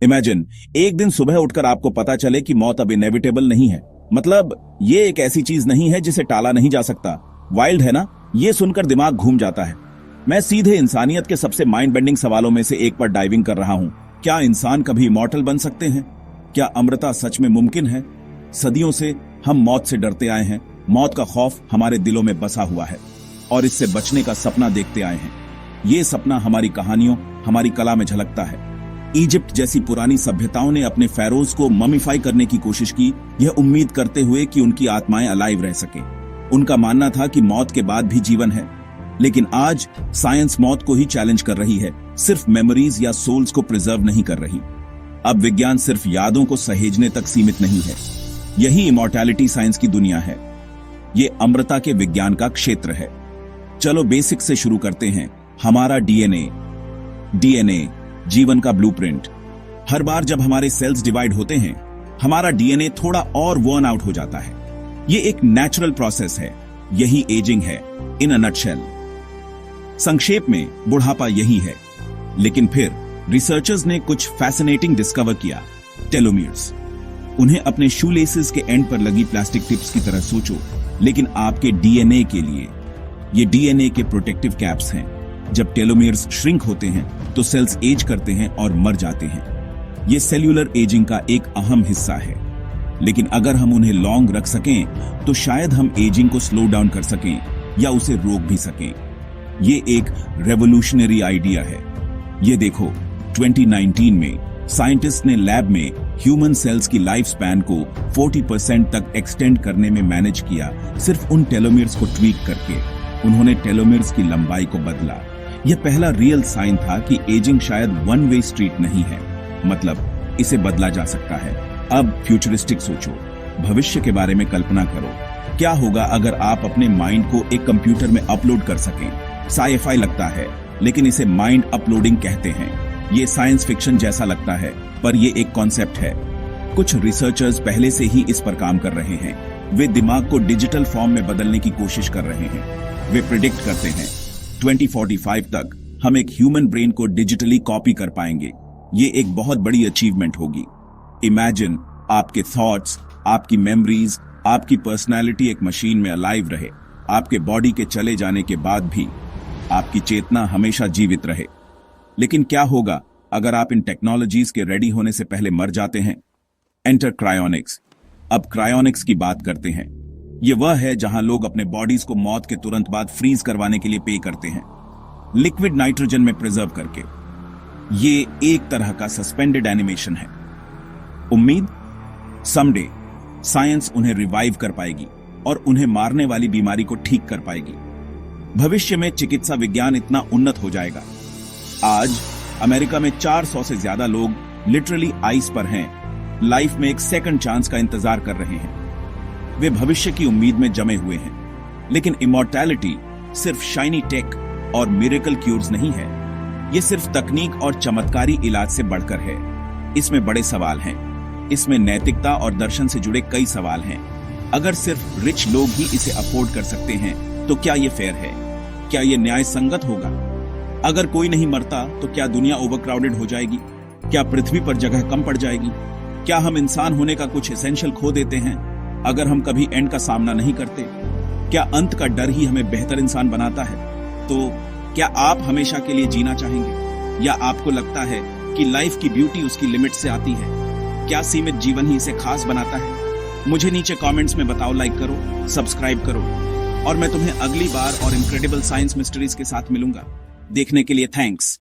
Imagine एक दिन सुबह उठकर आपको पता चले कि मौत अब इनेविटेबल नहीं है। मतलब ये एक ऐसी चीज नहीं है जिसे टाला नहीं जा सकता। वाइल्ड है ना? ये सुनकर दिमाग घूम जाता है। मैं सीधे इंसानियत के सबसे माइंड बेंडिंग सवालों में से एक पर डाइविंग कर रहा हूं। क्या इंसान कभी इमॉर्टल बन सकते हैं? क्या अमरता सच में मुमकिन है? सदियों से हम मौत से डरते आए हैं। मौत का खौफ हमारे दिलों में बसा हुआ है और इससे बचने का सपना देखते आए हैं। ये सपना हमारी कहानियों, हमारी कला में झलकता है। इजिप्ट जैसी पुरानी सभ्यताओं ने अपने फेरोज को ममीफाई करने की कोशिश की, यह उम्मीद करते हुए कि उनकी आत्माएं अलाइव रह सके। उनका मानना था कि मौत के बाद भी जीवन है। लेकिन आज साइंस मौत को ही चैलेंज कर रही है, सिर्फ मेमोरीज या सोल्स को प्रिजर्व नहीं कर रही। अब विज्ञान सिर्फ यादों को सहेजने तक सीमित नहीं है। यही इमॉर्टैलिटी साइंस की दुनिया है। ये अमरता के विज्ञान का क्षेत्र है। चलो बेसिक से शुरू करते हैं। हमारा डीएनए जीवन का ब्लूप्रिंट। हर बार जब हमारे सेल्स डिवाइड होते हैं, हमारा डीएनए थोड़ा और वर्न आउट हो जाता है। ये एक नेचुरल प्रोसेस है। यही एजिंग है इन अ नटशेल। संक्षेप में बुढ़ापा यही है। लेकिन फिर रिसर्चर्स ने कुछ फैसिनेटिंग डिस्कवर किया, टेलोमियर्स। उन्हें अपने शूलेसेस के एंड पर लगी प्लास्टिक टिप्स की तरह सोचो, लेकिन आपके डीएनए के लिए। ये डीएनए के प्रोटेक्टिव कैप्स हैं। जब टेलोमियर्स श्रिंक होते हैं तो सेल्स एज करते हैं और मर जाते हैं। ये सेल्यूलर एजिंग का एक अहम हिस्सा है। लेकिन अगर हम उन्हें लॉन्ग रख सकें तो शायद हम एजिंग को स्लो डाउन कर सकें या उसे रोक भी सकें। ये एक रेवोल्यूशनरी आइडिया है। ये देखो, 2019 में साइंटिस्ट ने लैब में ह्यूमन सेल्स की लाइफ स्पैन को 40% तक एक्सटेंड करने में मैनेज किया, सिर्फ उन टेलोमियर्स को ट्वीक करके। उन्होंने टेलोमियर्स की लंबाई को बदला। यह पहला रियल साइन था कि एजिंग शायद वन वे स्ट्रीट नहीं है, मतलब इसे बदला जा सकता है। अब फ्यूचरिस्टिक सोचो, भविष्य के बारे में कल्पना करो। क्या होगा अगर आप अपने माइंड को एक कंप्यूटर में अपलोड कर सकें? साइफाई लगता है, लेकिन इसे माइंड अपलोडिंग कहते हैं। ये साइंस फिक्शन जैसा लगता है, पर यह एक कॉन्सेप्ट है। कुछ रिसर्चर्स पहले से ही इस पर काम कर रहे हैं। वे दिमाग को डिजिटल फॉर्म में बदलने की कोशिश कर रहे हैं। वे प्रिडिक्ट करते हैं 2045 तक हम एक ह्यूमन ब्रेन को डिजिटली कॉपी कर पाएंगे। ये एक बहुत बड़ी अचीवमेंट होगी। इमेजिन आपके थॉट्स, आपकी मेमोरीज, आपकी पर्सनालिटी एक मशीन में अलाइव रहे। आपके बॉडी के चले जाने के बाद भी आपकी चेतना हमेशा जीवित रहे। लेकिन क्या होगा अगर आप इन टेक्नोलॉजीज के रेडी होने से पहले मर जाते हैं? Enter cryonics. अब क्रायोनिक्स की बात करते हैं। ये वह है जहां लोग अपने बॉडीज को मौत के तुरंत बाद फ्रीज करवाने के लिए पे करते हैं, लिक्विड नाइट्रोजन में प्रिजर्व करके। ये एक तरह का सस्पेंडेड एनिमेशन है। उम्मीद, समडे साइंस उन्हें रिवाइव कर पाएगी और उन्हें मारने वाली बीमारी को ठीक कर पाएगी। भविष्य में चिकित्सा विज्ञान इतना उन्नत हो जाएगा। आज अमेरिका में 400 से ज्यादा लोग लिटरली आइस पर हैं, लाइफ में एक सेकंड चांस का इंतजार कर रहे हैं। वे भविष्य की उम्मीद में जमे हुए हैं। लेकिन इमॉर्टैलिटी सिर्फ शाइनी टेक और मिरेकल क्यूर्स नहीं है। ये सिर्फ तकनीक और चमत्कारी इलाज से बढ़कर है। इसमें बड़े सवाल हैं। इसमें नैतिकता और दर्शन से जुड़े कई सवाल हैं। अगर सिर्फ रिच लोग ही इसे अफोर्ड कर सकते हैं तो क्या ये फेयर है? क्या ये न्याय संगत होगा? अगर कोई नहीं मरता तो क्या दुनिया ओवरक्राउडेड हो जाएगी? क्या पृथ्वी पर जगह कम पड़ जाएगी? क्या हम इंसान होने का कुछ एसेंशियल खो देते हैं अगर हम कभी एंड का सामना नहीं करते? क्या अंत का डर ही हमें बेहतर इंसान बनाता है? तो क्या आप हमेशा के लिए जीना चाहेंगे, या आपको लगता है कि लाइफ की ब्यूटी उसकी लिमिट से आती है? क्या सीमित जीवन ही इसे खास बनाता है? मुझे नीचे कमेंट्स में बताओ। लाइक करो, सब्सक्राइब करो, और मैं तुम्हें अगली बार और इनक्रेडिबल साइंस मिस्ट्रीज के साथ मिलूंगा। देखने के लिए थैंक्स।